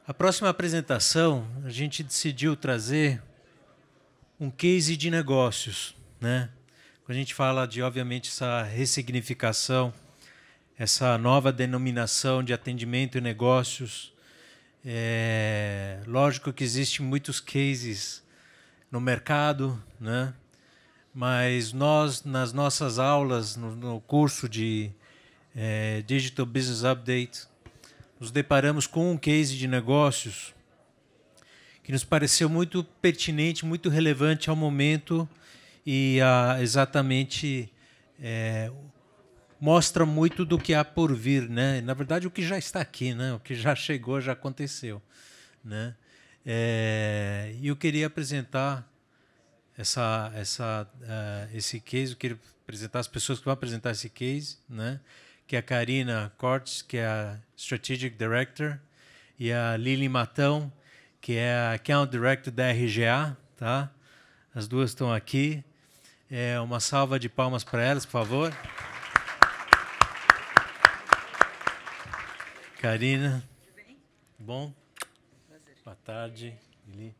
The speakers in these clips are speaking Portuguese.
A próxima apresentação, a gente decidiu trazer um case de negócios, né? Quando a gente fala de, obviamente, essa ressignificação, essa nova denominação de atendimento e negócios, lógico que existem muitos cases no mercado, né? Mas nós, nas nossas aulas, no curso de Digital Business Update, nos deparamos com um case de negócios que nos pareceu muito pertinente, muito relevante ao momento e exatamente mostra muito do que há por vir, né? Na verdade, o que já está aqui, né? O que já chegou, já aconteceu, né? E eu queria apresentar esse case, eu queria apresentar as pessoas que vão apresentar esse case, né? Que é a Karina Cortes, que é a Strategic Director, e a Lili Matão, que é a Account Director da RGA, tá? As duas estão aqui. Uma salva de palmas para elas, por favor. Karina, bom? Boa tarde, Lili.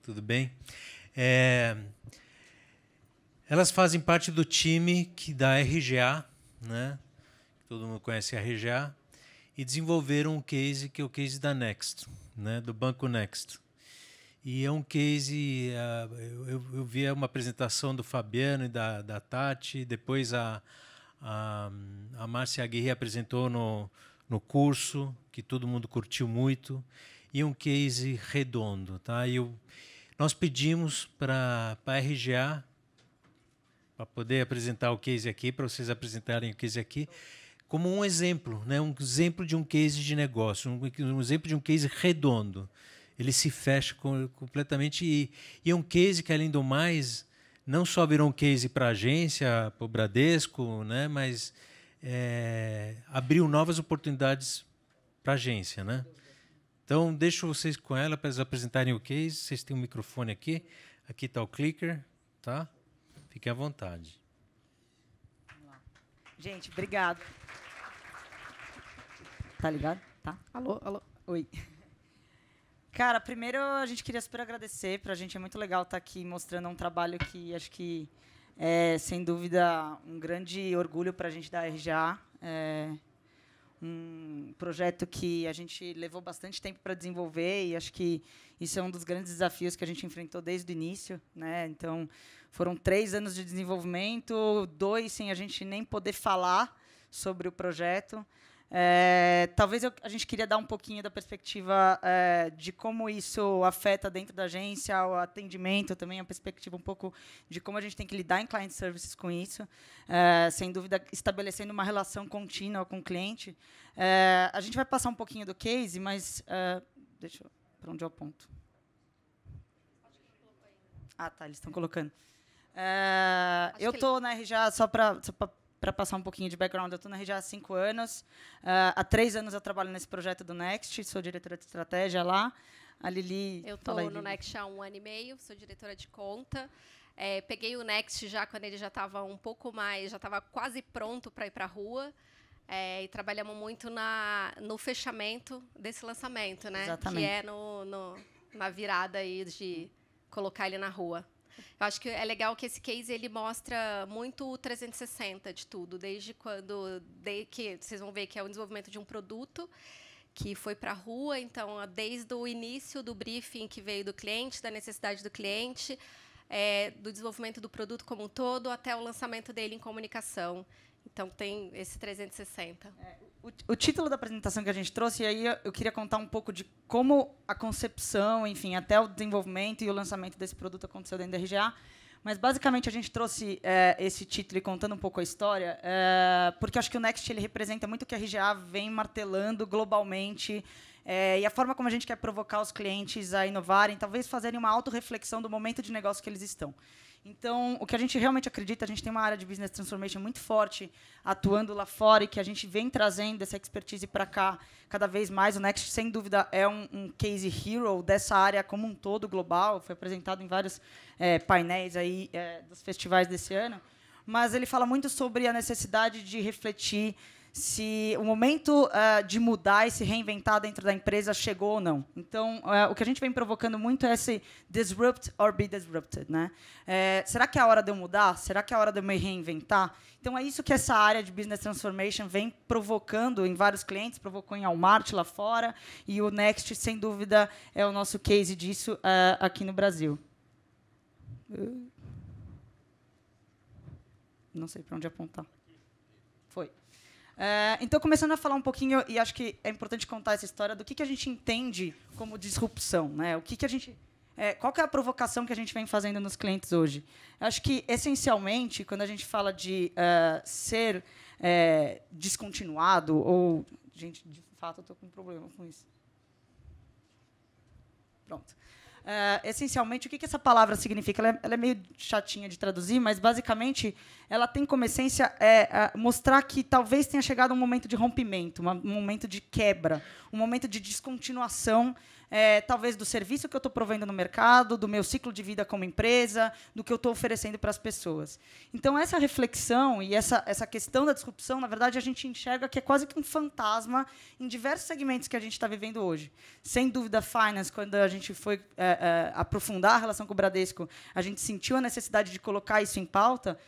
Tudo bem? Elas fazem parte do time da RGA, né? Todo mundo conhece a RGA, e desenvolveram um case que é o case da Next, né? Do Banco Next. E é um case, eu vi uma apresentação do Fabiano e da Tati, depois a Márcia Aguirre apresentou no curso, que todo mundo curtiu muito, e um case redondo, tá? Nós pedimos para a RGA, para poder apresentar o case aqui, para vocês apresentarem o case aqui, como um exemplo, né? Um exemplo de um case de negócio, um exemplo de um case redondo. Ele se fecha completamente e é um case que, além do mais, não só virou um case para a agência, para o Bradesco, né? Mas abriu novas oportunidades para a agência, né? Então, deixo vocês com ela para eles apresentarem o case. Vocês têm um microfone aqui. Aqui está o clicker, tá? Fiquem à vontade. Vamos lá. Gente, obrigado. Tá ligado? Tá? Alô, alô. Oi. Cara, primeiro a gente queria super agradecer. Para a gente é muito legal estar aqui mostrando um trabalho que acho que é, sem dúvida, um grande orgulho para a gente da RGA. Um projeto que a gente levou bastante tempo para desenvolver e acho que isso é um dos grandes desafios que a gente enfrentou desde o início, né? Então, foram 3 anos de desenvolvimento, 2 sem a gente nem poder falar sobre o projeto. Talvez a gente queria dar um pouquinho da perspectiva de como isso afeta dentro da agência, o atendimento também, a perspectiva um pouco de como a gente tem que lidar em client services com isso, sem dúvida estabelecendo uma relação contínua com o cliente. A gente vai passar um pouquinho do case, mas deixa eu, para onde eu aponto? Ah, tá, eles estão colocando. Eu estou na RGA só para passar um pouquinho de background, eu estou na RGA há 5 anos. Há 3 anos eu trabalho nesse projeto do Next, sou diretora de estratégia lá. A Lili... Eu estou no Next há 1 ano e meio, sou diretora de conta. Peguei o Next já quando ele já estava um pouco mais, já estava quase pronto para ir para a rua. E trabalhamos muito no fechamento desse lançamento, né? Exatamente. Que é na virada aí de colocar ele na rua. Eu acho que é legal que esse case ele mostra muito o 360 de tudo, desde que vocês vão ver que é o desenvolvimento de um produto que foi para a rua, então desde o início do briefing que veio do cliente, da necessidade do cliente, do desenvolvimento do produto como um todo, até o lançamento dele em comunicação. Então tem esse 360. O título da apresentação que a gente trouxe, e aí eu queria contar um pouco de como a concepção, enfim, até o desenvolvimento e o lançamento desse produto aconteceu dentro da RGA. Mas, basicamente, a gente trouxe esse título e contando um pouco a história, porque acho que o Next ele representa muito o que a RGA vem martelando globalmente e a forma como a gente quer provocar os clientes a inovarem, talvez fazerem uma autorreflexão do momento de negócio que eles estão. Então, o que a gente realmente acredita, a gente tem uma área de business transformation muito forte atuando lá fora e que a gente vem trazendo essa expertise para cá cada vez mais. O Next, sem dúvida, é um case hero dessa área como um todo global. Foi apresentado em vários painéis aí, dos festivais desse ano. Mas ele fala muito sobre a necessidade de refletir se o momento de mudar e se reinventar dentro da empresa chegou ou não. Então, o que a gente vem provocando muito é esse disrupt or be disrupted, né? Será que é a hora de eu mudar? Será que é a hora de eu me reinventar? Então, é isso que essa área de Business Transformation vem provocando em vários clientes, provocou em Walmart lá fora, e o Next, sem dúvida, é o nosso case disso aqui no Brasil. Não sei para onde apontar. Foi. Então, começando a falar um pouquinho, e acho que é importante contar essa história do que a gente entende como disrupção, né? O que a gente, qual que é a provocação que a gente vem fazendo nos clientes hoje? Eu acho que, essencialmente, quando a gente fala de ser descontinuado, ou... Gente, de fato, eu estou com um problema com isso. Pronto. Essencialmente, o que essa palavra significa? Ela é meio chatinha de traduzir, mas, basicamente, ela tem como essência mostrar que talvez tenha chegado um momento de rompimento, um momento de quebra, um momento de descontinuação, talvez do serviço que eu estou provendo no mercado, do meu ciclo de vida como empresa, do que eu estou oferecendo para as pessoas. Então, essa reflexão e essa questão da disrupção, na verdade, a gente enxerga que é quase que um fantasma em diversos segmentos que a gente está vivendo hoje. Sem dúvida, finance, quando a gente foi aprofundar a relação com o Bradesco, a gente sentiu a necessidade de colocar isso em pauta,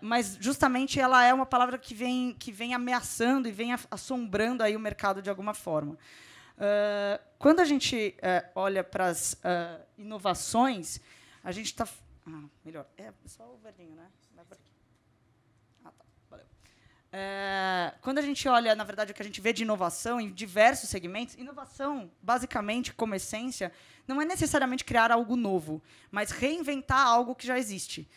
mas, justamente, ela é uma palavra que vem ameaçando e vem assombrando aí o mercado de alguma forma. Quando a gente olha para as inovações, a gente está... melhor. Só o verdinho, né? Vai por aqui. Tá. Valeu. Quando a gente olha, na verdade, o que a gente vê de inovação em diversos segmentos, inovação, basicamente, como essência, não é necessariamente criar algo novo, mas reinventar algo que já existe.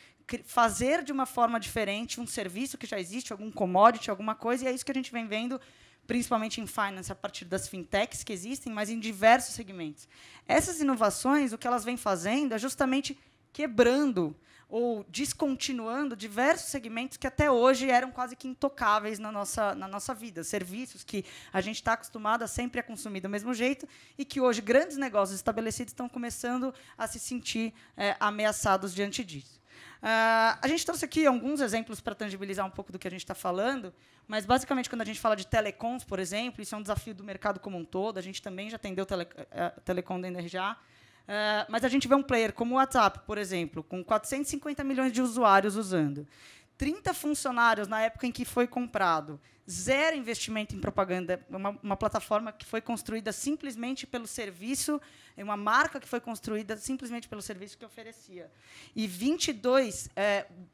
Fazer de uma forma diferente um serviço que já existe, algum commodity, alguma coisa, e é isso que a gente vem vendo, principalmente em finance, a partir das fintechs que existem, mas em diversos segmentos. Essas inovações, o que elas vêm fazendo é justamente quebrando ou descontinuando diversos segmentos que até hoje eram quase que intocáveis na nossa vida. Serviços que a gente está acostumado a sempre a consumir do mesmo jeito e que hoje grandes negócios estabelecidos estão começando a se sentir ameaçados diante disso. A gente trouxe aqui alguns exemplos para tangibilizar um pouco do que a gente está falando, mas, basicamente, quando a gente fala de telecoms, por exemplo, isso é um desafio do mercado como um todo. A gente também já atendeu telecom dentro da RGA. Mas a gente vê um player como o WhatsApp, por exemplo, com 450 milhões de usuários usando, 30 funcionários na época em que foi comprado, 0 investimento em propaganda, uma plataforma que foi construída simplesmente pelo serviço, uma marca que foi construída simplesmente pelo serviço que oferecia. E 22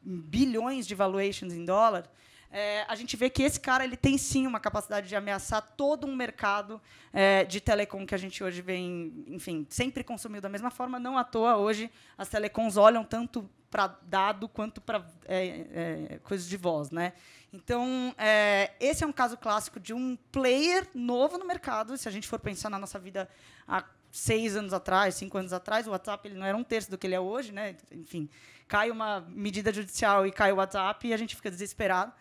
bilhões de valuations em dólar. A gente vê que esse cara ele tem, sim, uma capacidade de ameaçar todo um mercado de telecom que a gente hoje vem, enfim, sempre consumiu da mesma forma. Não à toa, hoje, as telecoms olham tanto para dado quanto para coisas de voz, né? Então, esse é um caso clássico de um player novo no mercado. Se a gente for pensar na nossa vida há 6 anos atrás, 5 anos atrás, o WhatsApp ele não era 1/3 do que ele é hoje, né? Enfim, cai uma medida judicial e cai o WhatsApp e a gente fica desesperado.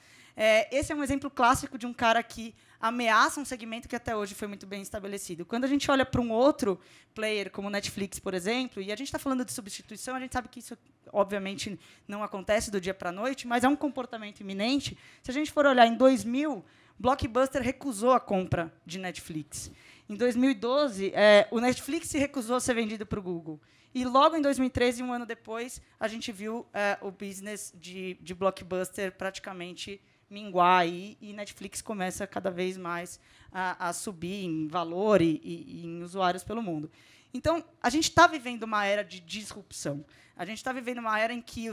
Esse é um exemplo clássico de um cara que ameaça um segmento que até hoje foi muito bem estabelecido. Quando a gente olha para um outro player, como o Netflix, por exemplo, e a gente está falando de substituição, a gente sabe que isso, obviamente, não acontece do dia para a noite, mas é um comportamento iminente. Se a gente for olhar em 2000, Blockbuster recusou a compra de Netflix. Em 2012, o Netflix se recusou a ser vendido para o Google. E, logo em 2013, um ano depois, a gente viu o business de Blockbuster praticamente minguar e Netflix começa cada vez mais a subir em valor e em usuários pelo mundo. Então, a gente está vivendo uma era de disrupção. A gente está vivendo uma era em que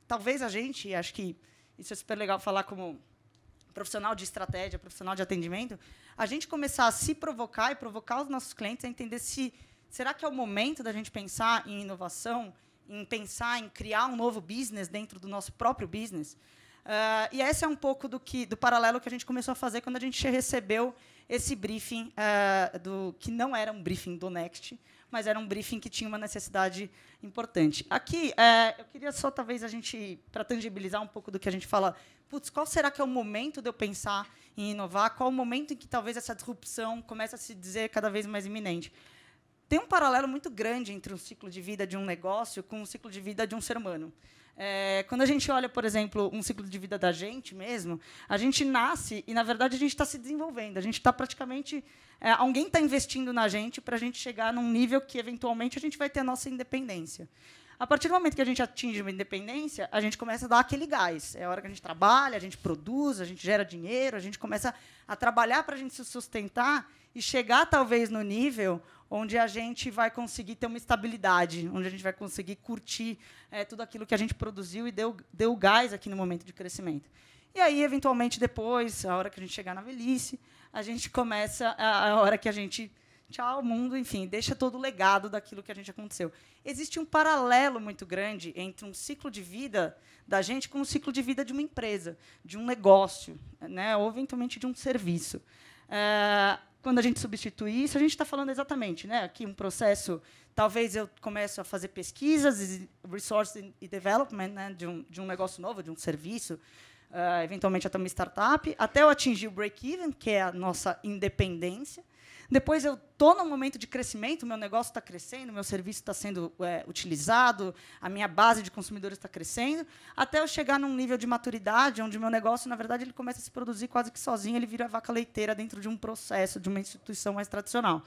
talvez a gente, acho que isso é super legal falar como profissional de estratégia, profissional de atendimento, a gente começar a se provocar e provocar os nossos clientes a entender será que é o momento da gente pensar em inovação, em pensar em criar um novo business dentro do nosso próprio business? E esse é um pouco do paralelo que a gente começou a fazer quando a gente recebeu esse briefing, que não era um briefing do Next, mas era um briefing que tinha uma necessidade importante. Aqui, eu queria só, talvez, para tangibilizar um pouco do que a gente fala, qual será que é o momento de eu pensar em inovar? Qual o momento em que talvez essa disrupção comece a se dizer cada vez mais iminente? Tem um paralelo muito grande entre o ciclo de vida de um negócio com o ciclo de vida de um ser humano. Quando a gente olha, por exemplo, um ciclo de vida da gente mesmo, a gente nasce e, na verdade, a gente está se desenvolvendo. A gente está praticamente... alguém está investindo na gente para a gente chegar num nível que, eventualmente, a gente vai ter a nossa independência. A partir do momento que a gente atinge uma independência, a gente começa a dar aquele gás. É a hora que a gente trabalha, a gente produz, a gente gera dinheiro, a gente começa a trabalhar para a gente se sustentar e chegar, talvez, no nível onde a gente vai conseguir ter uma estabilidade, onde a gente vai conseguir curtir tudo aquilo que a gente produziu e deu gás aqui no momento de crescimento. E aí, eventualmente, depois, a hora que a gente chegar na velhice, a gente começa a hora que a gente... Tchau, mundo, enfim, deixa todo o legado daquilo que a gente aconteceu. Existe um paralelo muito grande entre um ciclo de vida da gente com um ciclo de vida de uma empresa, de um negócio, né, ou, eventualmente, de um serviço. Quando a gente substitui isso, a gente está falando exatamente, né, aqui um processo, talvez eu comece a fazer pesquisas, resource e development, né, de um negócio novo, de um serviço, eventualmente até uma startup, até eu atingir o break-even, que é a nossa independência. Depois eu estou num momento de crescimento, o meu negócio está crescendo, o meu serviço está sendo utilizado, a minha base de consumidores está crescendo, até eu chegar num nível de maturidade, onde o meu negócio, na verdade, ele começa a se produzir quase que sozinho, ele vira a vaca leiteira dentro de um processo, de uma instituição mais tradicional.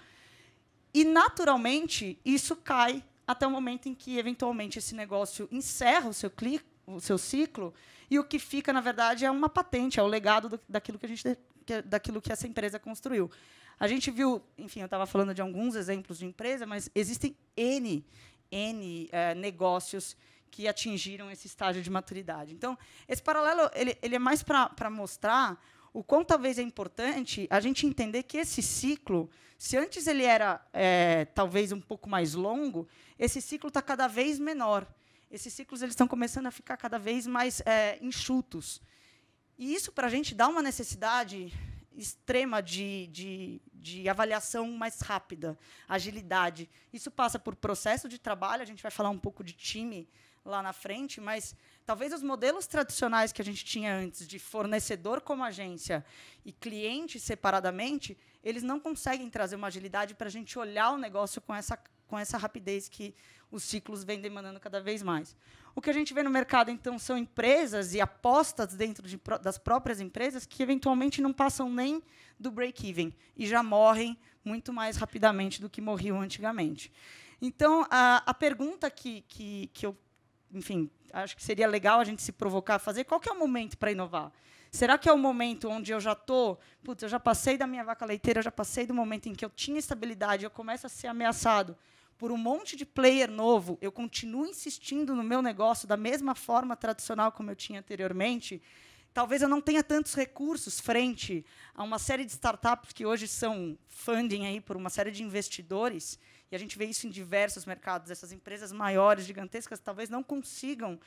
E, naturalmente, isso cai até o momento em que, eventualmente, esse negócio encerra o seu ciclo, e o que fica, na verdade, é uma patente, é o legado daquilo que essa empresa construiu. A gente viu, enfim, eu estava falando de alguns exemplos de empresa, mas existem N negócios que atingiram esse estágio de maturidade. Então, esse paralelo ele é mais para mostrar o quão talvez é importante a gente entender que esse ciclo, se antes ele era talvez um pouco mais longo, esse ciclo está cada vez menor. Esses ciclos eles estão começando a ficar cada vez mais enxutos. E isso, para a gente, dá uma necessidade extrema de avaliação mais rápida, agilidade. Isso passa por processo de trabalho, a gente vai falar um pouco de time lá na frente, mas talvez os modelos tradicionais que a gente tinha antes, de fornecedor como agência e cliente separadamente, eles não conseguem trazer uma agilidade para a gente olhar o negócio com essa rapidez que os ciclos vêm demandando cada vez mais. O que a gente vê no mercado, então, são empresas e apostas dentro das próprias empresas que, eventualmente, não passam nem do break-even e já morrem muito mais rapidamente do que morriam antigamente. Então, a pergunta que eu, enfim, acho que seria legal a gente se provocar a fazer, qual que é o momento para inovar? Será que é o momento onde eu eu já passei da minha vaca leiteira, eu já passei do momento em que eu tinha estabilidade, eu começo a ser ameaçado por um monte de player novo, eu continuo insistindo no meu negócio da mesma forma tradicional como eu tinha anteriormente, talvez eu não tenha tantos recursos frente a uma série de startups que hoje são funding aí por uma série de investidores, e a gente vê isso em diversos mercados. Essas empresas maiores, gigantescas, talvez não consigam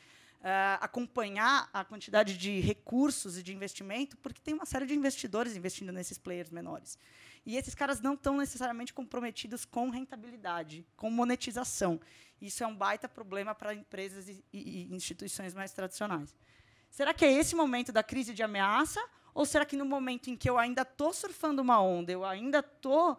acompanhar a quantidade de recursos e de investimento, porque tem uma série de investidores investindo nesses players menores. E esses caras não estão necessariamente comprometidos com rentabilidade, com monetização. Isso é um baita problema para empresas e instituições mais tradicionais. Será que é esse momento da crise de ameaça? Ou será que no momento em que eu ainda estou surfando uma onda, eu ainda estou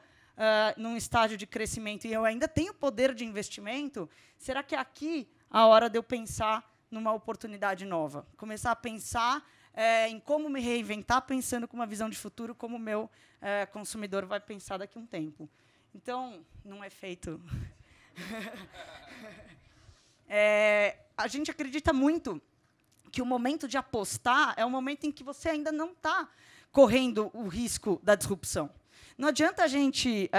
num estágio de crescimento e eu ainda tenho poder de investimento, será que é aqui a hora de eu pensar numa oportunidade nova? Começar a pensar em como me reinventar, pensando com uma visão de futuro, como o meu consumidor vai pensar daqui a um tempo. Então, não é feito... a gente acredita muito que o momento de apostar é o momento em que você ainda não está correndo o risco da disrupção. Não adianta a gente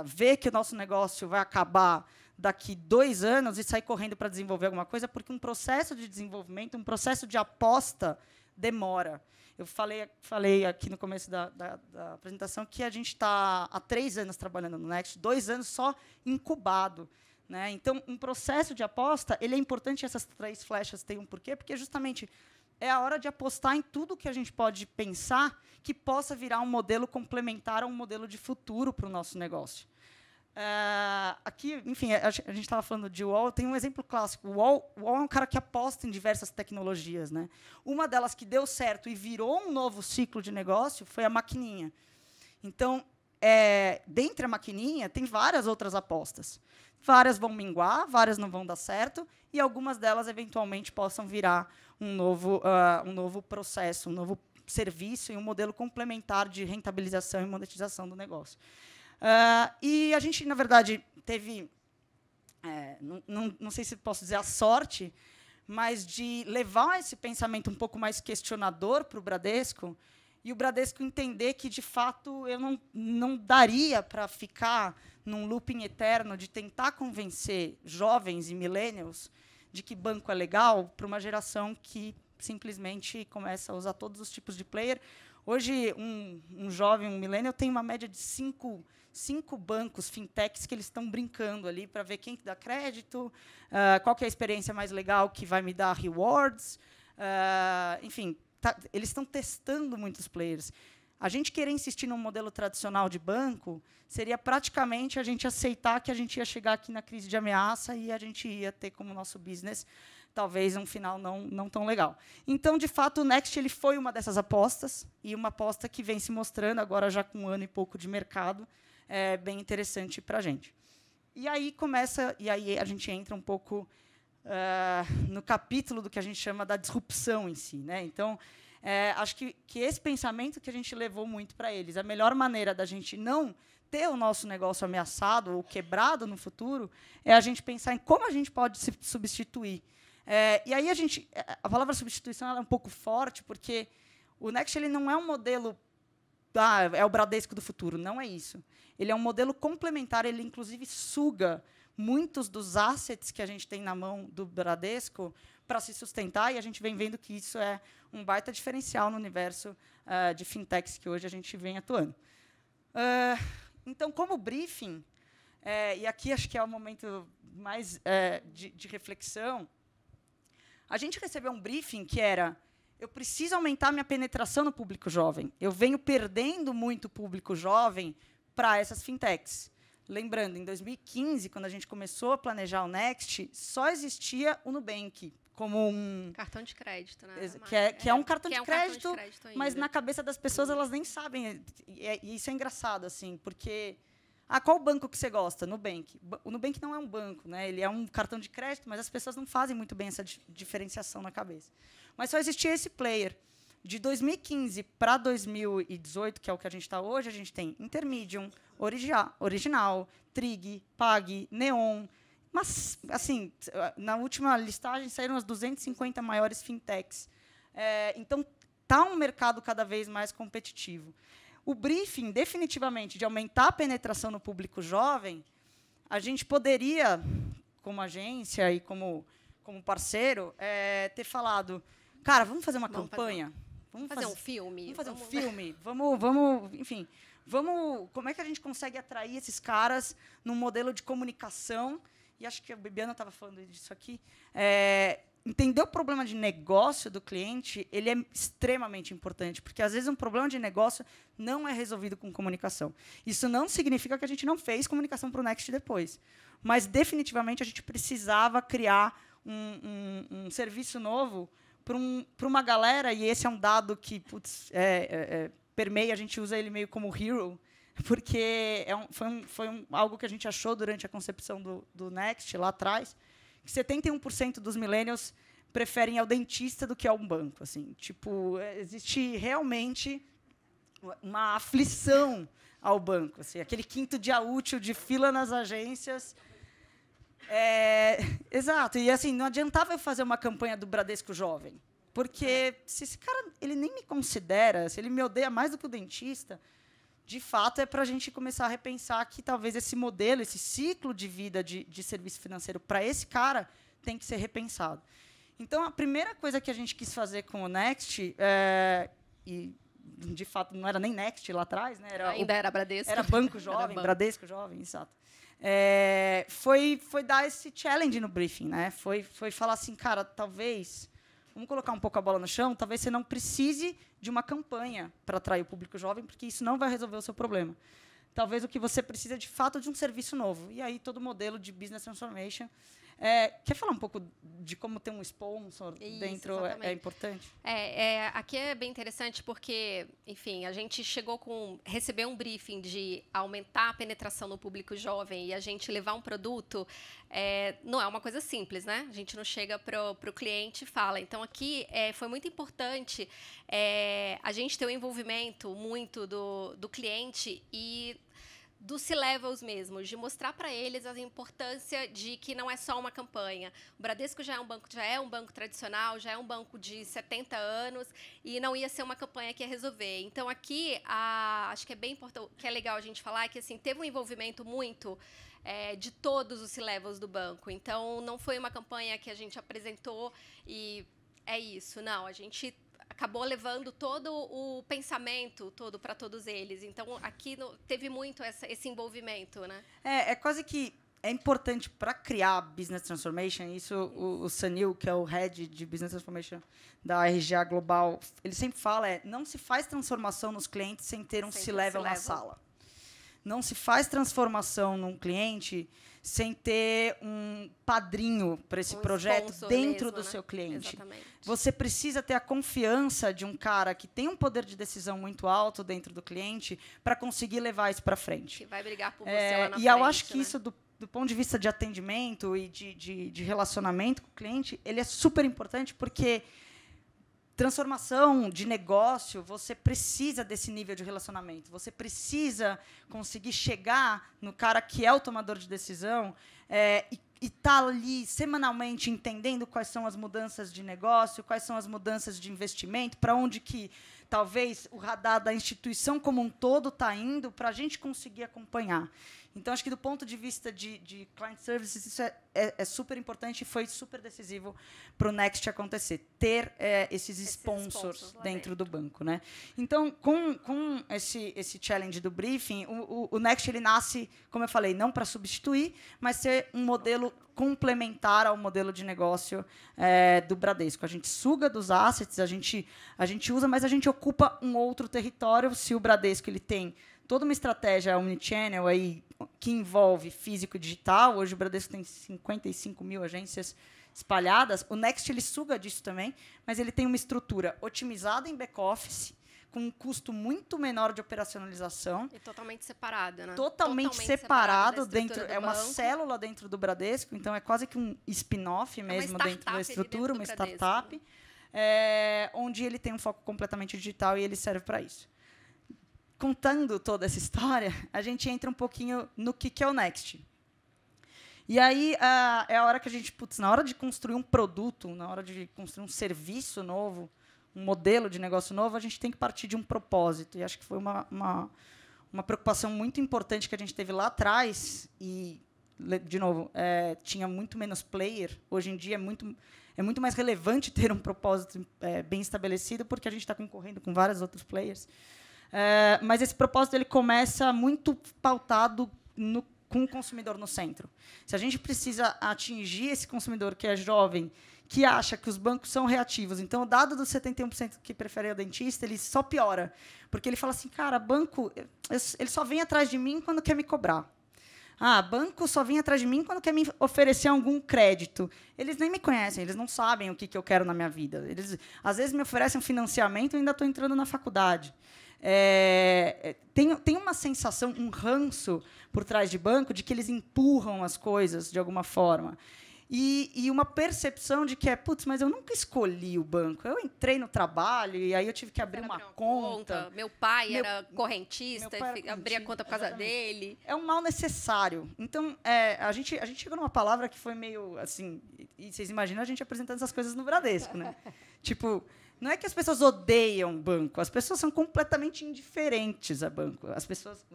ver que o nosso negócio vai acabar daqui 2 anos e sair correndo para desenvolver alguma coisa, porque um processo de desenvolvimento, um processo de aposta, demora. Eu falei aqui no começo da apresentação que a gente está há 3 anos trabalhando no Next, 2 anos só incubado. Né? Então, um processo de aposta ele é importante, essas 3 flechas têm um porquê, porque justamente é a hora de apostar em tudo que a gente pode pensar que possa virar um modelo complementar a um modelo de futuro para o nosso negócio. Aqui, enfim, a gente estava falando de Wall, tem um exemplo clássico. O Wall é um cara que aposta em diversas tecnologias. Né? Uma delas que deu certo e virou um novo ciclo de negócio foi a maquininha. Então, dentre a maquininha, tem várias outras apostas. Várias vão minguar, várias não vão dar certo, e algumas delas, eventualmente, possam virar um novo processo, um novo serviço e um modelo complementar de rentabilização e monetização do negócio. E a gente, na verdade, teve, não sei se posso dizer a sorte, mas de levar esse pensamento um pouco mais questionador para o Bradesco, e o Bradesco entender que, de fato, eu não daria para ficar num looping eterno de tentar convencer jovens e millennials de que banco é legal para uma geração que simplesmente começa a usar todos os tipos de player. Hoje, um jovem, um millennial, tem uma média de cinco bancos, fintechs, que eles estão brincando ali para ver quem que dá crédito, qual que é a experiência mais legal que vai me dar rewards. Enfim, eles estão testando muitos players. A gente querer insistir num modelo tradicional de banco seria praticamente a gente aceitar que a gente ia chegar aqui na crise de ameaça e a gente ia ter como nosso business talvez um final não tão legal. Então, de fato, o Next ele foi uma dessas apostas, e uma aposta que vem se mostrando, agora já com 1 ano e pouco de mercado, bem interessante para a gente. E aí a gente entra um pouco no capítulo do que a gente chama da disrupção em si, né? Então, acho que esse pensamento que a gente levou muito para eles, a melhor maneira da gente não ter o nosso negócio ameaçado ou quebrado no futuro é a gente pensar em como a gente pode se substituir. E aí a palavra substituição ela é um pouco forte, porque o Next ele não é um modelo, é o Bradesco do futuro, não é isso. Ele é um modelo complementar, ele inclusive suga muitos dos assets que a gente tem na mão do Bradesco para se sustentar, e a gente vem vendo que isso é um baita diferencial no universo de fintechs que hoje a gente vem atuando. Então, como briefing, e aqui acho que é o momento mais de reflexão, a gente recebeu um briefing que era: eu preciso aumentar minha penetração no público jovem. Eu venho perdendo muito público jovem para essas fintechs. Lembrando, em 2015, quando a gente começou a planejar o Next, só existia o Nubank como um cartão de crédito, né? Que é um cartão de crédito, mas ainda. na cabeça das pessoas elas nem sabem. E isso é engraçado, assim, porque qual banco que você gosta? Nubank. O Nubank não é um banco, né? Ele é um cartão de crédito, mas as pessoas não fazem muito bem essa diferenciação na cabeça. Mas só existia esse player. De 2015 para 2018, que é o que a gente está hoje, a gente tem Intermedium, Original, Trig, Pag, Neon. Mas, assim, na última listagem saíram as 250 maiores fintechs. Então, está um mercado cada vez mais competitivo. O briefing, definitivamente, de aumentar a penetração no público jovem, a gente poderia, como agência e como parceiro, ter falado: cara, vamos fazer uma campanha? Vamos fazer um filme? Vamos fazer um filme? Vamos, enfim, como é que a gente consegue atrair esses caras num modelo de comunicação? E acho que a Bibiana estava falando disso aqui. Entender o problema de negócio do cliente, ele é extremamente importante, porque às vezes um problema de negócio não é resolvido com comunicação. Isso não significa que a gente não fez comunicação para o Next depois, mas definitivamente a gente precisava criar um serviço novo para uma galera, e esse é um dado que permeia, a gente usa ele meio como hero, porque foi algo que a gente achou durante a concepção do Next, lá atrás, que 71% dos millennials preferem ao dentista do que a um banco. Assim. Tipo, existe realmente uma aflição ao banco. Assim, aquele quinto dia útil de fila nas agências. Exato. E assim, não adiantava eu fazer uma campanha do Bradesco Jovem, porque se esse cara ele nem me considera, se ele me odeia mais do que o dentista, de fato é para a gente começar a repensar que talvez esse modelo, esse ciclo de vida de serviço financeiro para esse cara tem que ser repensado. Então, a primeira coisa que a gente quis fazer com o Next, e de fato não era nem Next lá atrás, né? Era Bradesco. Era Banco Jovem, Bradesco Jovem, exato. Foi dar esse challenge no briefing, né? Foi falar assim, cara, talvez, vamos colocar um pouco a bola no chão, talvez você não precise de uma campanha para atrair o público jovem, porque isso não vai resolver o seu problema. Talvez o que você precisa, de fato, de um serviço novo. E aí todo o modelo de business transformation Quer falar um pouco de como ter um sponsor dentro é importante? Aqui é bem interessante porque, enfim, a gente recebeu um briefing de aumentar a penetração no público jovem e a gente levar um produto, não é uma coisa simples, né? A gente não chega para o cliente e fala. Então, aqui foi muito importante a gente ter o envolvimento muito do cliente e dos C-levels mesmo, de mostrar para eles a importância de que não é só uma campanha. O Bradesco já é um banco tradicional, já é um banco de 70 anos e não ia ser uma campanha que ia resolver. Então, aqui, acho que é bem importante, que é legal a gente falar, que assim, teve um envolvimento muito de todos os C-levels do banco. Então, não foi uma campanha que a gente apresentou e é isso. Não, a gente acabou levando todo o pensamento todo para todos eles. Então, aqui teve muito esse envolvimento, né? Quase que é importante para criar Business Transformation. Isso, o Sanil, que é o Head de Business Transformation da RGA Global, ele sempre fala, não se faz transformação nos clientes sem ter um C-level na sala. Não se faz transformação num cliente sem ter um padrinho para esse projeto dentro do seu cliente. Exatamente. Você precisa ter a confiança de um cara que tem um poder de decisão muito alto dentro do cliente para conseguir levar isso para frente. Que vai brigar por você lá na frente. E eu acho que isso, do ponto de vista de atendimento e de relacionamento com o cliente, ele é super importante porque transformação de negócio, você precisa desse nível de relacionamento. Você precisa conseguir chegar no cara que é o tomador de decisão e estar ali semanalmente entendendo quais são as mudanças de negócio, quais são as mudanças de investimento, para onde que talvez o radar da instituição como um todo está indo, para a gente conseguir acompanhar. Então, acho que do ponto de vista de client services, isso é super importante e foi super decisivo para o Next acontecer, ter esses sponsors dentro do banco, né? Então, com esse challenge do briefing, o Next ele nasce, como eu falei, não para substituir, mas ser um modelo complementar ao modelo de negócio do Bradesco. A gente suga dos assets, a gente usa, mas a gente ocupa um outro território. Se o Bradesco ele tem toda uma estratégia omnichannel aí, que envolve físico e digital. Hoje o Bradesco tem 55 mil agências espalhadas. O Next ele suga disso também, mas ele tem uma estrutura otimizada em back-office, com um custo muito menor de operacionalização. E totalmente separado, né? Totalmente separado dentro, é uma célula dentro do Bradesco, então é quase que um spin-off mesmo dentro da estrutura, uma startup, onde ele tem um foco completamente digital e ele serve para isso. Contando toda essa história, a gente entra um pouquinho no que é o Next. E aí é a hora que a gente, na hora de construir um produto, na hora de construir um serviço novo, um modelo de negócio novo, a gente tem que partir de um propósito. E acho que foi uma preocupação muito importante que a gente teve lá atrás. E, de novo, tinha muito menos player. Hoje em dia é muito mais relevante ter um propósito bem estabelecido, porque a gente está concorrendo com vários outros players. Mas esse propósito ele começa muito pautado com o consumidor no centro. Se a gente precisa atingir esse consumidor que é jovem, que acha que os bancos são reativos, então o dado dos 71% que prefere o dentista, ele só piora. Porque ele fala assim, cara, banco, ele só vem atrás de mim quando quer me cobrar. Banco só vem atrás de mim quando quer me oferecer algum crédito. Eles nem me conhecem, eles não sabem o que eu quero na minha vida. Eles, às vezes, me oferecem um financiamento e eu ainda estou entrando na faculdade. Tem uma sensação, um ranço por trás de banco de que eles empurram as coisas de alguma forma. E uma percepção de que mas eu nunca escolhi o banco. Eu entrei no trabalho e aí eu tive que abrir uma conta. Meu pai era correntista, abria conta por causa dele. É um mal necessário. Então, a gente chegou numa palavra que foi meio assim... E vocês imaginam a gente apresentando essas coisas no Bradesco, né? Tipo... Não é que as pessoas odeiam banco, as pessoas são completamente indiferentes a banco, as pessoas,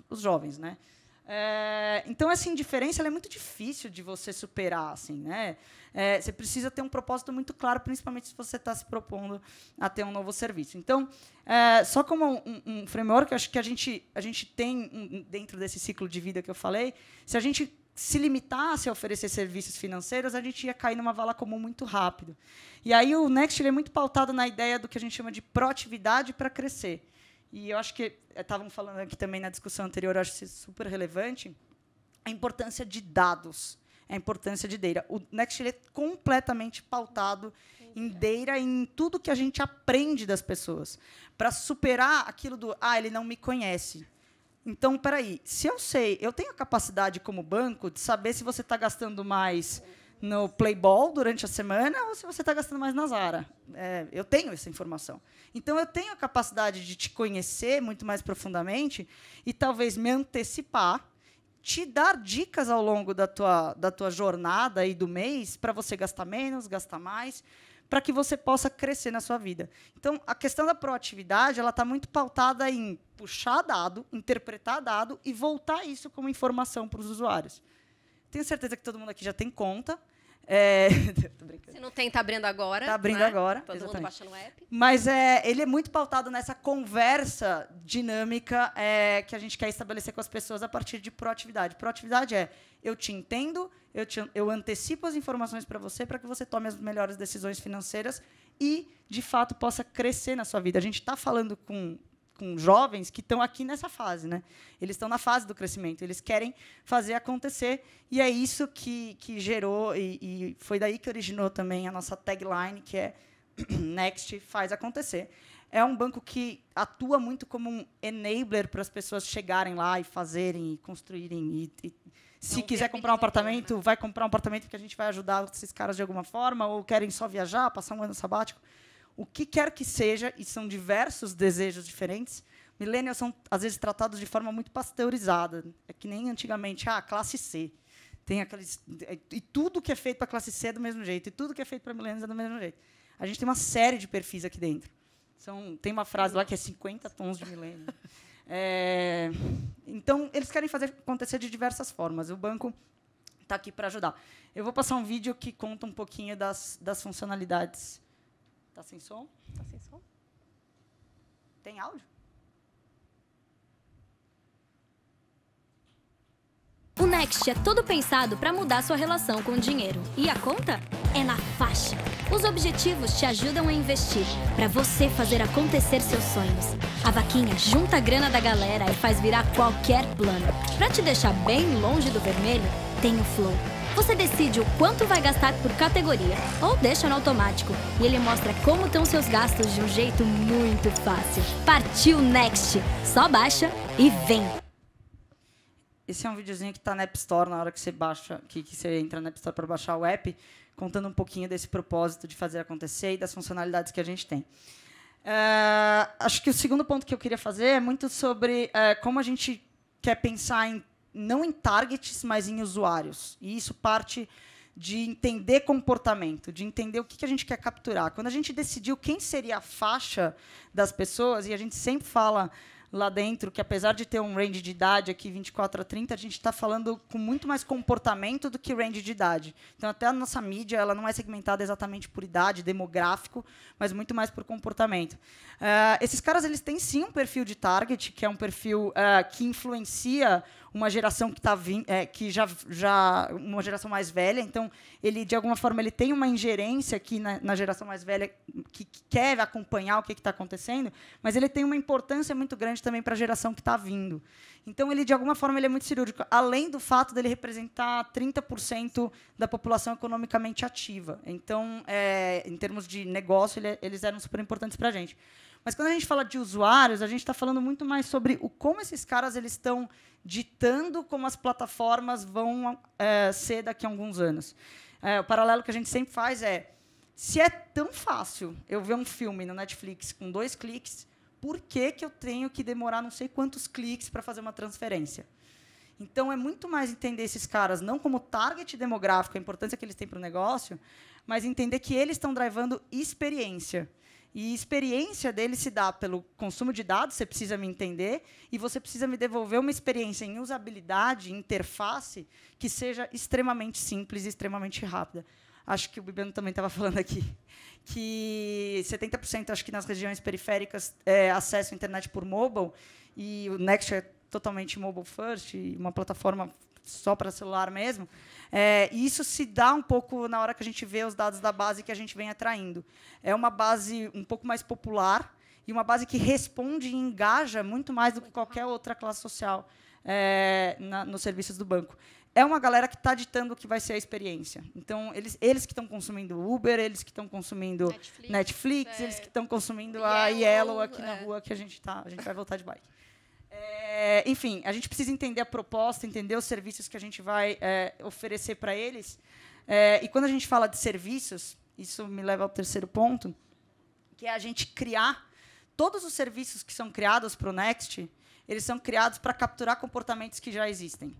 os jovens, né? Então essa indiferença ela é muito difícil de você superar, assim, né? Você precisa ter um propósito muito claro, principalmente se você está se propondo a ter um novo serviço. Então, só como um framework, acho que a gente tem dentro desse ciclo de vida que eu falei, se a gente se limitasse a oferecer serviços financeiros, a gente ia cair numa vala comum muito rápido. E aí o Next ele é muito pautado na ideia do que a gente chama de proatividade para crescer. E eu acho que estavam falando aqui também na discussão anterior, eu acho isso super relevante, a importância de dados. é a importância de data. O Next ele é completamente pautado em data e em tudo que a gente aprende das pessoas, para superar aquilo do ele não me conhece. Então, peraí, se eu sei, eu tenho a capacidade como banco de saber se você está gastando mais no Playball durante a semana ou se você está gastando mais na Zara. Eu tenho essa informação. Então, eu tenho a capacidade de te conhecer muito mais profundamente e talvez me antecipar, te dar dicas ao longo da tua jornada e do mês para você gastar menos, gastar mais, para que você possa crescer na sua vida. Então, a questão da proatividade ela está muito pautada em puxar dado, interpretar dado e voltar isso como informação para os usuários. Tenho certeza que todo mundo aqui já tem conta. Tô brincando. Se não tem, está abrindo agora. Está abrindo agora. Todo exatamente. mundo baixando o app. Mas ele é muito pautado nessa conversa dinâmica que a gente quer estabelecer com as pessoas a partir de proatividade. Proatividade eu te entendo, eu antecipo as informações para você para que você tome as melhores decisões financeiras e, de fato, possa crescer na sua vida. A gente está falando com jovens que estão aqui nessa fase, né? Eles estão na fase do crescimento, eles querem fazer acontecer, e é isso que gerou, e foi daí que originou também a nossa tagline, que é Next faz acontecer. É um banco que atua muito como um enabler para as pessoas chegarem lá e fazerem, e construírem, e se quiser comprar um apartamento, vai comprar um apartamento porque a gente vai ajudar esses caras de alguma forma, ou querem só viajar, passar um ano sabático. O que quer que seja, e são diversos desejos diferentes, millennials são, às vezes, tratados de forma muito pasteurizada. É que nem antigamente, classe C. Tem aqueles, e tudo que é feito para a classe C é do mesmo jeito, e tudo que é feito para millennials é do mesmo jeito. A gente tem uma série de perfis aqui dentro. Tem uma frase lá que é 50 tons de millennial. Então, eles querem fazer acontecer de diversas formas. O banco está aqui para ajudar. Eu vou passar um vídeo que conta um pouquinho das funcionalidades. Tá sem som? Tá sem som? Tem áudio? O Next é todo pensado para mudar sua relação com o dinheiro. E a conta? É na faixa. Os objetivos te ajudam a investir, para você fazer acontecer seus sonhos. A vaquinha junta a grana da galera e faz virar qualquer plano. Para te deixar bem longe do vermelho, tem o Flow. Você decide o quanto vai gastar por categoria, ou deixa no automático, e ele mostra como estão seus gastos de um jeito muito fácil. Partiu Next! Só baixa e vem! Esse é um videozinho que está na App Store, na hora que você baixa, que você entra na App Store para baixar o app, contando um pouquinho desse propósito de fazer acontecer e das funcionalidades que a gente tem. Acho que o segundo ponto que eu queria fazer é muito sobre como a gente quer pensar não em targets, mas em usuários. E isso parte de entender comportamento, de entender o que a gente quer capturar. Quando a gente decidiu quem seria a faixa das pessoas, e a gente sempre fala lá dentro que, apesar de ter um range de idade aqui, 24 a 30, a gente está falando com muito mais comportamento do que range de idade. Então, até a nossa mídia ela não é segmentada exatamente por idade, demográfico, mas muito mais por comportamento. Esses caras eles têm, sim, um perfil de target, que é um perfil que influencia uma geração que já uma geração mais velha. Então, ele, de alguma forma, ele tem uma ingerência aqui na geração mais velha que quer acompanhar o que está acontecendo, mas ele tem uma importância muito grande também para a geração que está vindo. Então, ele, de alguma forma, ele é muito cirúrgico, além do fato dele representar 30% da população economicamente ativa. Então, em termos de negócio, eles eram super importantes para a gente. Mas, quando a gente fala de usuários, a gente está falando muito mais sobre como esses caras eles estão ditando como as plataformas vão ser daqui a alguns anos. O paralelo que a gente sempre faz se é tão fácil eu ver um filme no Netflix com 2 cliques, por que eu tenho que demorar não sei quantos cliques para fazer uma transferência? Então, é muito mais entender esses caras não como target demográfico, a importância que eles têm para o negócio, mas entender que eles estão drivando experiência. E a experiência dele se dá pelo consumo de dados, você precisa me entender, e você precisa me devolver uma experiência em usabilidade, interface, que seja extremamente simples e extremamente rápida. Acho que o Bibiano também estava falando aqui, que 70%, acho que nas regiões periféricas, acesso à internet por mobile, e o Next é totalmente mobile first, e uma plataforma só para celular mesmo. E isso se dá um pouco na hora que a gente vê os dados da base que a gente vem atraindo. É uma base um pouco mais popular e uma base que responde e engaja muito mais do que qualquer outra classe social nos serviços do banco. é uma galera que está ditando o que vai ser a experiência. Então, eles que estão consumindo Uber, eles que estão consumindo Netflix eles que estão consumindo a Yellow aqui na rua, que a gente vai voltar de bike. Enfim, a gente precisa entender a proposta, entender os serviços que a gente vai oferecer para eles. E quando a gente fala de serviços, isso me leva ao terceiro ponto, que é a gente criar todos os serviços que são criados para o Next, eles são criados para capturar comportamentos que já existem.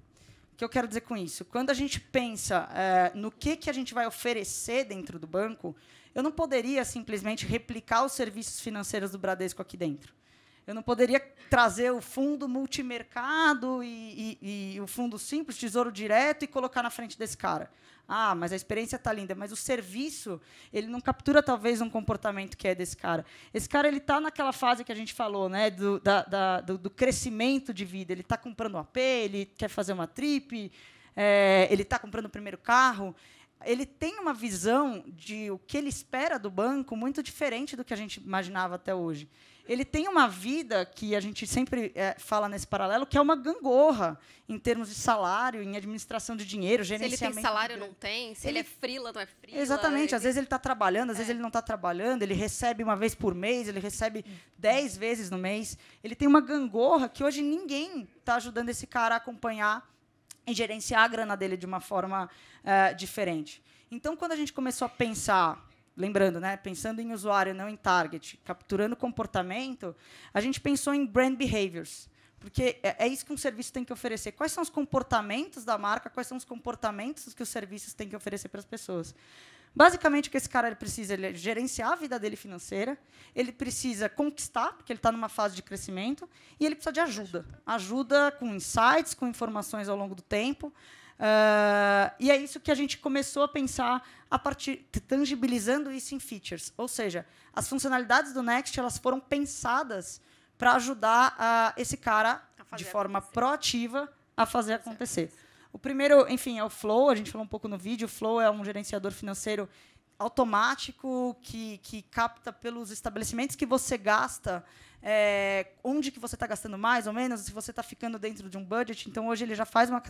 O que eu quero dizer com isso? Quando a gente pensa no que a gente vai oferecer dentro do banco, eu não poderia simplesmente replicar os serviços financeiros do Bradesco aqui dentro. Eu não poderia trazer o fundo multimercado e o fundo simples, tesouro direto, e colocar na frente desse cara. Ah, mas a experiência está linda, mas o serviço ele não captura talvez um comportamento que é desse cara. Esse cara ele está naquela fase que a gente falou, né, do crescimento de vida. Ele está comprando um AP, ele quer fazer uma trip, ele está comprando o primeiro carro. Ele tem uma visão de o que ele espera do banco muito diferente do que a gente imaginava até hoje. Ele tem uma vida que a gente sempre fala nesse paralelo, que é uma gangorra em termos de salário, em administração de dinheiro, gerenciamento. Se ele tem salário, não tem. Se ele é freela, não é freela. Exatamente. Às vezes ele está trabalhando, às vezes ele não está trabalhando. Ele recebe uma vez por mês, ele recebe 10 vezes no mês. Ele tem uma gangorra que hoje ninguém está ajudando esse cara a acompanhar e gerenciar a grana dele de uma forma diferente. Então, quando a gente começou a pensar... Lembrando, né, pensando em usuário, não em target, capturando comportamento, a gente pensou em brand behaviors. Porque é isso que um serviço tem que oferecer. Quais são os comportamentos da marca, quais são os comportamentos que os serviços têm que oferecer para as pessoas. Basicamente, o que esse cara ele precisa é gerenciar a vida dele financeira, ele precisa conquistar, porque ele está numa fase de crescimento, e ele precisa de ajuda. Ajuda com insights, com informações ao longo do tempo. E é isso que a gente começou a pensar a partir, tangibilizando isso em features. Ou seja, as funcionalidades do Next elas foram pensadas para ajudar esse cara, de forma proativa, a fazer acontecer. O primeiro, enfim, é o Flow. A gente falou um pouco no vídeo. O Flow é um gerenciador financeiro automático que capta pelos estabelecimentos que você gasta, onde que você está gastando mais ou menos, se você está ficando dentro de um budget. Então, hoje, ele já faz uma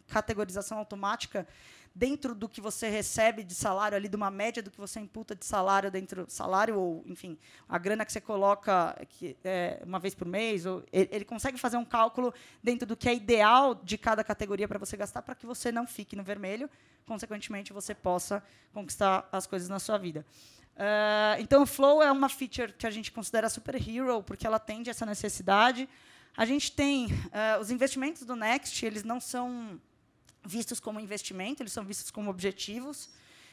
categorização automática dentro do que você recebe de salário, ali, de uma média do que você imputa de salário dentro salário, ou, enfim, a grana que você coloca uma vez por mês. Ele consegue fazer um cálculo dentro do que é ideal de cada categoria para você gastar, para que você não fique no vermelho, consequentemente, você possa conquistar as coisas na sua vida. Então, o Flow é uma feature que a gente considera super hero, porque ela atende essa necessidade. A gente tem os investimentos do Next, eles não são vistos como investimento, eles são vistos como objetivos.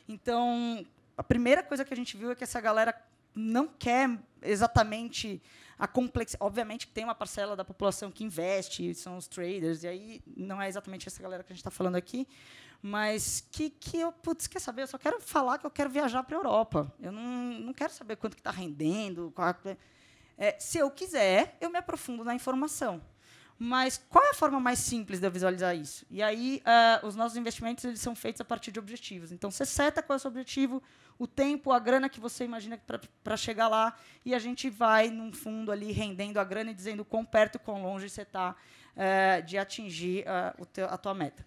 Então, a primeira coisa que a gente viu é que essa galera não quer exatamente a complexidade. Obviamente que tem uma parcela da população que investe, são os traders, e aí não é exatamente essa galera que a gente está falando aqui, mas putz, quer saber? Eu só quero falar que eu quero viajar para a Europa. Eu não quero saber quanto que está rendendo. Se eu quiser, eu me aprofundo na informação. Mas qual é a forma mais simples de eu visualizar isso? E aí, os nossos investimentos eles são feitos a partir de objetivos. Então, você seta qual é o seu objetivo, o tempo, a grana que você imagina para chegar lá, e a gente vai, num fundo, ali rendendo a grana e dizendo quão perto, quão longe você está de atingir a tua meta.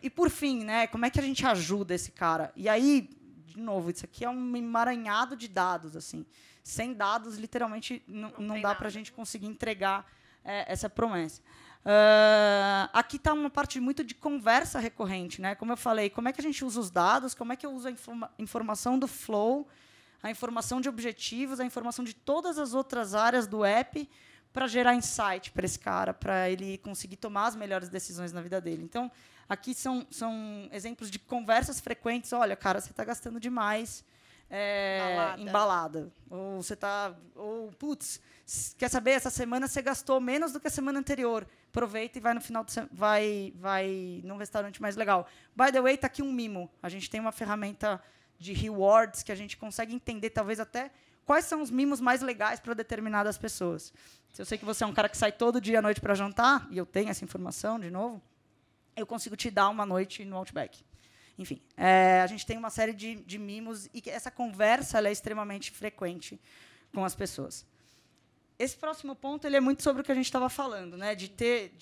E, por fim, né, como é que a gente ajuda esse cara? E aí, de novo, isso aqui é um emaranhado de dados. Assim. Sem dados, literalmente, não dá para a gente conseguir entregar essa promessa. Aqui está uma parte muito de conversa recorrente. Né? Como eu falei, como é que a gente usa os dados, como é que eu uso a informação do Flow, a informação de objetivos, a informação de todas as outras áreas do app para gerar insight para esse cara, para ele conseguir tomar as melhores decisões na vida dele. Então, aqui são exemplos de conversas frequentes. Olha, cara, você está gastando demais em balada. Ou você está... Ou, putz, quer saber? Essa semana você gastou menos do que a semana anterior. Aproveita e vai no final de vai num restaurante mais legal. By the way, está aqui um mimo. A gente tem uma ferramenta de rewards que a gente consegue entender, talvez até, quais são os mimos mais legais para determinadas pessoas. Se eu sei que você é um cara que sai todo dia à noite para jantar, e eu tenho essa informação, de novo, eu consigo te dar uma noite no Outback. Enfim, a gente tem uma série de mimos e essa conversa ela é extremamente frequente com as pessoas. Esse próximo ponto ele é muito sobre o que a gente estava falando, né? De ter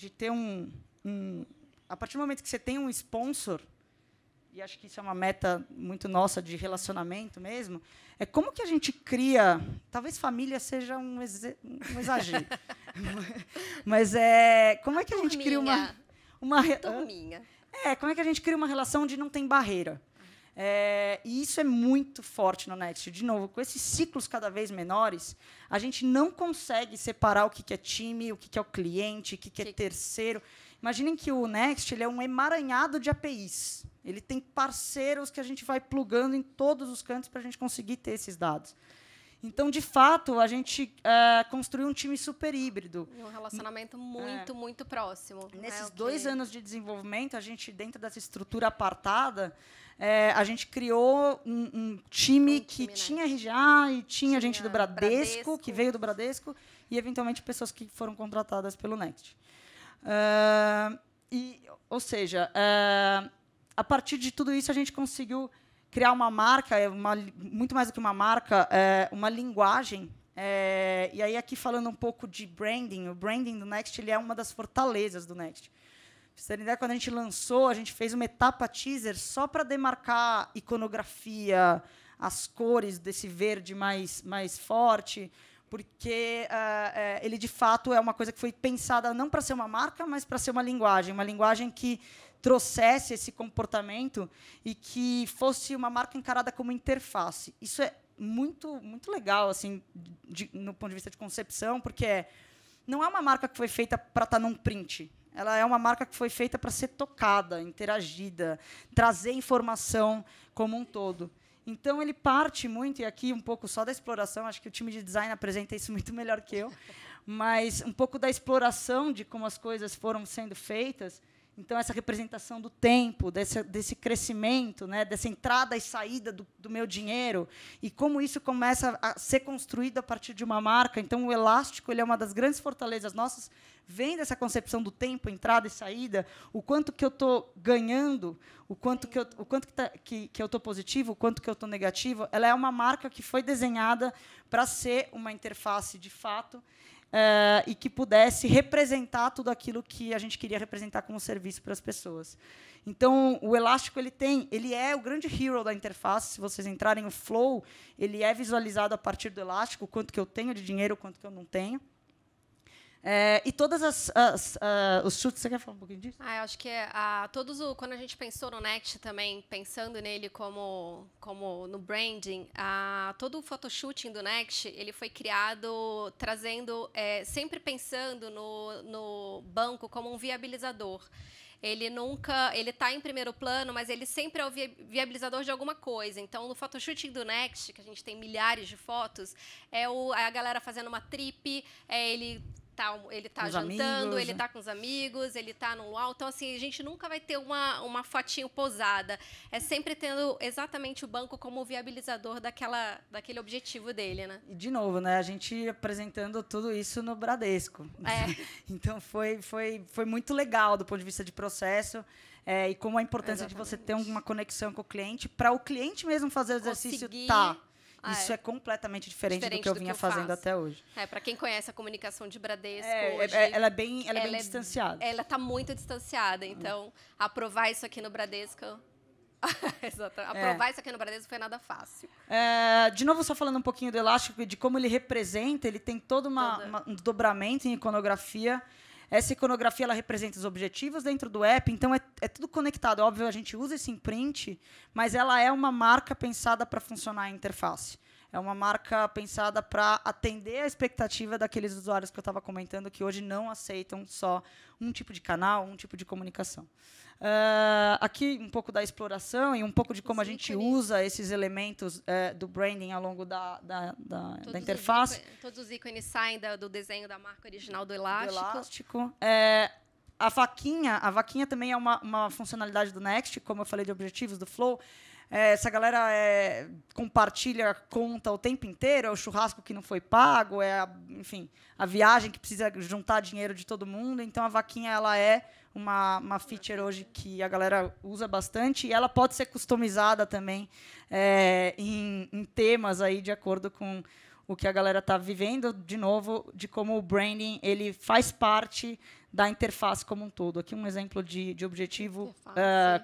a partir do momento que você tem um sponsor, e acho que isso é uma meta muito nossa de relacionamento mesmo, é como que a gente cria... Talvez família seja um exagero. Mas como é que a gente cria uma Turminha. como é que a gente cria uma relação onde não tem barreira? E isso é muito forte no Next. De novo, com esses ciclos cada vez menores, a gente não consegue separar o que é time, o que é o cliente, o que é terceiro. Imaginem que o Next ele é um emaranhado de APIs. Ele tem parceiros que a gente vai plugando em todos os cantos para a gente conseguir ter esses dados. Então, de fato, a gente construiu um time super híbrido. Um relacionamento muito próximo. Nesses 2 anos de desenvolvimento, a gente, dentro dessa estrutura apartada, a gente criou um time que tinha RGA e tinha gente do Bradesco, que veio do Bradesco, e, eventualmente, pessoas que foram contratadas pelo Next. Ou seja, a partir de tudo isso, a gente conseguiu criar uma marca, muito mais do que uma marca, uma linguagem. E aí, aqui falando um pouco de branding, o branding do Next ele é uma das fortalezas do Next. Pra vocês terem ideia, quando a gente lançou, a gente fez uma etapa teaser só para demarcar iconografia, as cores desse verde mais forte, porque ele, de fato, é uma coisa que foi pensada não para ser uma marca, mas para ser uma linguagem que trouxesse esse comportamento e que fosse uma marca encarada como interface. Isso é muito legal, assim, no ponto de vista de concepção, porque não é uma marca que foi feita para estar num print. Ela é uma marca que foi feita para ser tocada, interagida, trazer informação como um todo. Então, ele parte muito, e aqui um pouco só da exploração, acho que o time de design apresenta isso muito melhor que eu, mas um pouco da exploração de como as coisas foram sendo feitas. Então, essa representação do tempo, desse crescimento, né, dessa entrada e saída do meu dinheiro, e como isso começa a ser construído a partir de uma marca. Então, o elástico ele é uma das grandes fortalezas nossas, vem dessa concepção do tempo, entrada e saída, o quanto que eu estou ganhando, o quanto que eu estou positivo, o quanto que eu estou negativo. Ela é uma marca que foi desenhada para ser uma interface de fato, e que pudesse representar tudo aquilo que a gente queria representar como serviço para as pessoas. Então, o elástico ele é o grande hero da interface. Se vocês entrarem no Flow, ele é visualizado a partir do elástico, o quanto que eu tenho de dinheiro, o quanto que eu não tenho. E todas os chutes... Você quer falar um pouquinho disso? Eu acho que quando a gente pensou no Next também, pensando nele como no branding, todo o photoshooting do Next ele foi criado trazendo, sempre pensando no banco como um viabilizador. Ele está em primeiro plano, mas ele sempre é o viabilizador de alguma coisa. Então, no photoshooting do Next, que a gente tem milhares de fotos, é a galera fazendo uma trip, ele tá jantando, ele tá com os amigos, ele tá no luau. Então, assim, a gente nunca vai ter uma fotinho posada. É sempre tendo exatamente o banco como viabilizador daquele objetivo dele, né? E, de novo, né, a gente apresentando tudo isso no Bradesco. Então, foi muito legal do ponto de vista de processo. E como a importância de você ter uma conexão com o cliente, para o cliente mesmo fazer o exercício. Isso é completamente diferente do que eu vinha fazendo até hoje. Para quem conhece a comunicação de Bradesco hoje... Ela é bem distanciada. Ela está muito distanciada. Então, aprovar isso aqui no Bradesco... Aprovar isso aqui no Bradesco foi nada fácil. De novo, só falando um pouquinho do elástico e de como ele representa, ele tem todo um dobramento em iconografia. Essa iconografia ela representa os objetivos dentro do app, então é tudo conectado. Óbvio, a gente usa esse imprint, mas ela é uma marca pensada para funcionar em interface. É uma marca pensada para atender a expectativa daqueles usuários que eu estava comentando, que hoje não aceitam só um tipo de canal, um tipo de comunicação. Aqui um pouco da exploração e um pouco de como a gente usa esses elementos do branding ao longo da interface. Todos os ícones saem do desenho da marca original do elástico. A vaquinha também é uma funcionalidade do Next, como eu falei de objetivos do Flow. Essa galera compartilha conta o tempo inteiro, é o churrasco que não foi pago, enfim, a viagem que precisa juntar dinheiro de todo mundo. Então, a vaquinha ela é uma feature hoje que a galera usa bastante, e ela pode ser customizada também em temas aí, de acordo com o que a galera está vivendo, de novo, de como o branding ele faz parte da interface como um todo. Aqui um exemplo de objetivo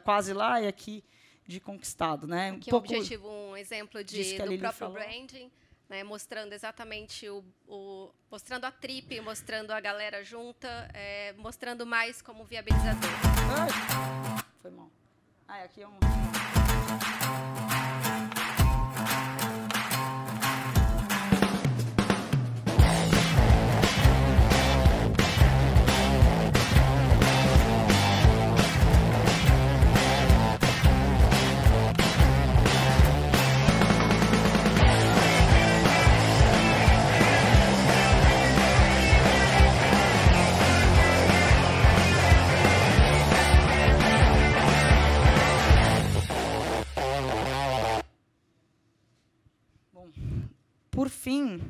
quase lá e aqui de conquistado. Né? Aqui objetivo, um exemplo do próprio falou. Branding, né, mostrando exatamente mostrando a trip, mostrando a galera junta, mostrando mais como viabilizador. Ai, foi mal. Aqui é um... Por fim,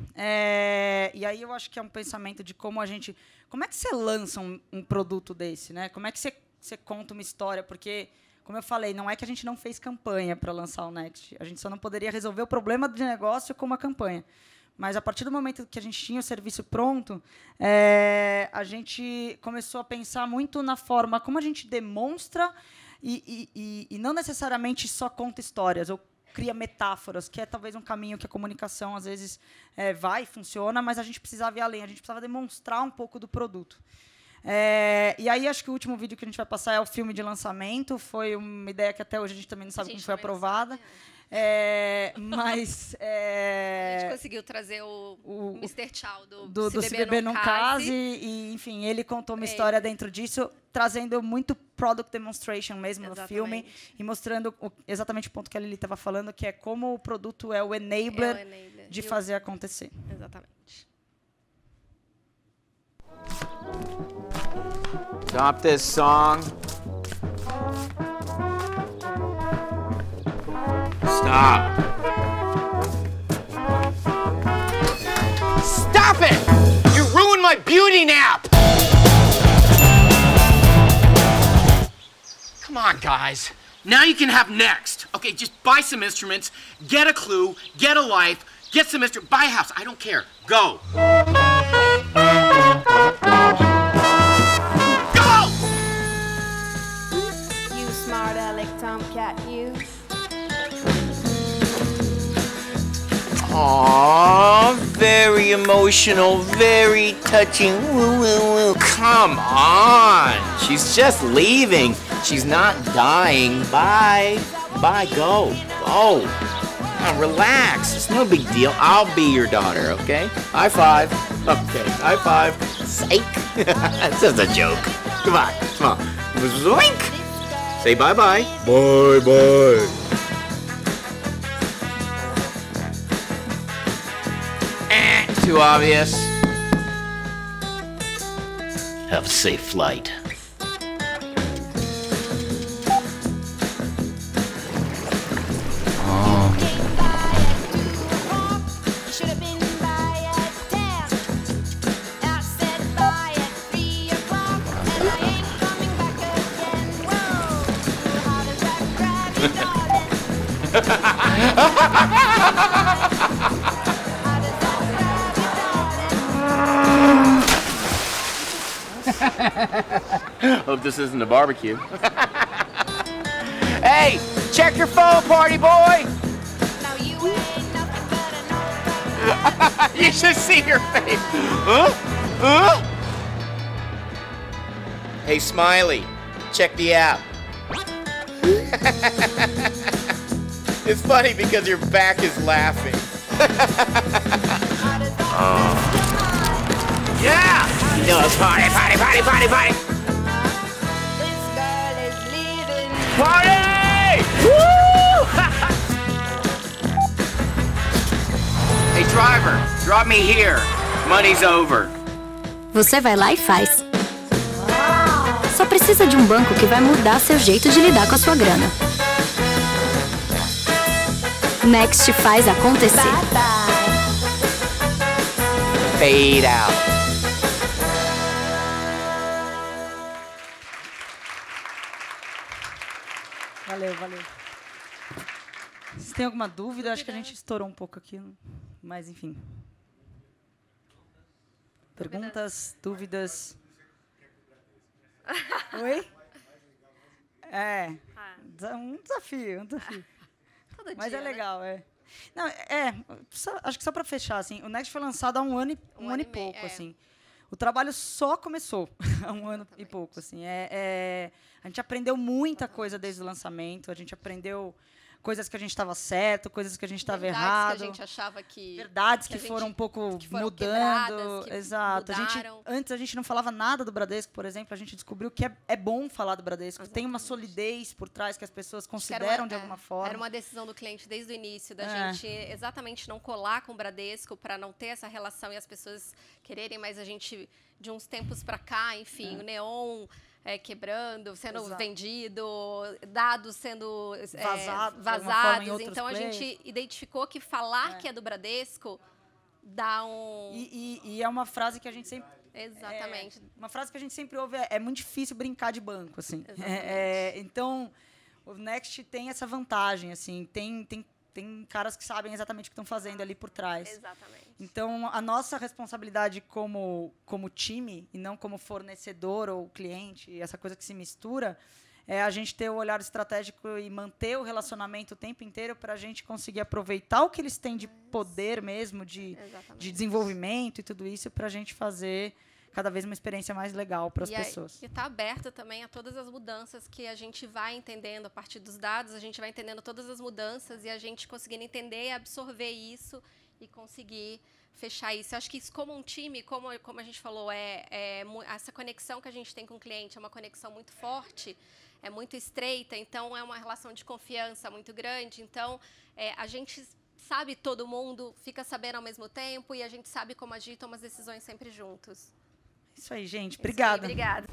e aí eu acho que é um pensamento de como é que você lança um produto desse, né? Como é que você conta uma história? Porque, como eu falei, não é que a gente não fez campanha para lançar o Next. A gente só não poderia resolver o problema de negócio com uma campanha. Mas, a partir do momento que a gente tinha o serviço pronto, a gente começou a pensar muito na forma como a gente demonstra e não necessariamente só conta histórias, ou cria metáforas, que é talvez um caminho que a comunicação, às vezes, funciona, mas a gente precisava ir além, a gente precisava demonstrar um pouco do produto. E aí, acho que o último vídeo que a gente vai passar é o filme de lançamento, foi uma ideia que até hoje a gente também não sabe como foi aprovada. Mas... a gente conseguiu trazer o Mr. Chow do Se Beber Não Case, e, enfim, ele contou uma história dentro disso, trazendo muito product demonstration mesmo no filme, e mostrando exatamente o ponto que a Lili estava falando, que é como o produto é o enabler, de fazer acontecer. Exatamente. Stop this song. Stop. Stop it! You ruined my beauty nap! Come on, guys. Now you can have Next. Okay, just buy some instruments, get a clue, get a life, get some instruments, buy a house. I don't care. Go. Go! You smart Alec Tomcat, you. Aww, very emotional, very touching. Woo, woo, woo. Come on. She's just leaving. She's not dying. Bye. Bye, go. Go. Now, relax. It's no big deal. I'll be your daughter, okay? High five. Okay, high five. Psych. That's just a joke. Come on, come on. Zoink. Say bye-bye. Bye-bye. Too obvious. Have a safe flight. Hope this isn't a barbecue. Hey, check your phone, party boy! You should see your face. Huh? Huh? Hey, Smiley, check the app. It's funny because your back is laughing. Yeah! You know it's party, party, party, party, party! This girl is leaving. Party! Woo! Hey, driver, drop me here. Money's over. Você vai lá e faz. Só precisa de um banco que vai mudar seu jeito de lidar com a sua grana. Next faz acontecer. Fade out. Valeu, valeu. Se tem alguma dúvida, acho que a gente estourou um pouco aqui, mas enfim. perguntas, dúvidas? Oi? Um desafio. Todo Mas dia, é né? legal, Não, acho que só para fechar, assim, o Next foi lançado há um ano Um ano e e meio, pouco, é. assim. O trabalho só começou há um ano e Exatamente. pouco, assim. A gente aprendeu muita coisa desde o lançamento, a gente aprendeu coisas que a gente estava certo, coisas que a gente estava Verdades errado. que a gente achava que... Verdades que que a gente- foram um pouco que foram mudando. quebradas, que Exato. mudaram. Antes a gente não falava nada do Bradesco, por exemplo, a gente descobriu que é bom falar do Bradesco. Tem uma solidez por trás que as pessoas Acho que consideram de alguma forma. Era uma decisão do cliente desde o início, da É. gente exatamente não colar com o Bradesco para não ter essa relação e as pessoas quererem, mas a gente, de uns tempos para cá, enfim, o Neon quebrando, sendo Exato. vendido, dados sendo Vazados, de alguma forma, em vazados. outros Então a players. gente identificou que falar que é do Bradesco dá um. E é uma frase que a gente sempre. Exatamente. Uma frase que a gente sempre ouve é muito difícil brincar de banco, assim. Exatamente. Então, o Next tem essa vantagem, assim. Tem caras que sabem exatamente o que estão fazendo ali por trás. Exatamente. Então, a nossa responsabilidade como time, e não como fornecedor ou cliente, essa coisa que se mistura, é a gente ter o olhar estratégico e manter o relacionamento o tempo inteiro para a gente conseguir aproveitar o que eles têm de poder mesmo, de Exatamente. desenvolvimento e tudo isso, para a gente fazer cada vez uma experiência mais legal para as pessoas. E está aberta também a todas as mudanças que a gente vai entendendo a partir dos dados, a gente vai entendendo todas as mudanças e a gente conseguindo entender e absorver isso e conseguir fechar isso. Eu acho que isso como um time, como a gente falou, essa conexão que a gente tem com o cliente é uma conexão muito forte, é muito estreita, então é uma relação de confiança muito grande. Então, a gente sabe todo mundo, fica sabendo ao mesmo tempo e a gente sabe como agir e toma as decisões sempre juntos. Isso aí, gente. Isso aí, Obrigada. obrigada.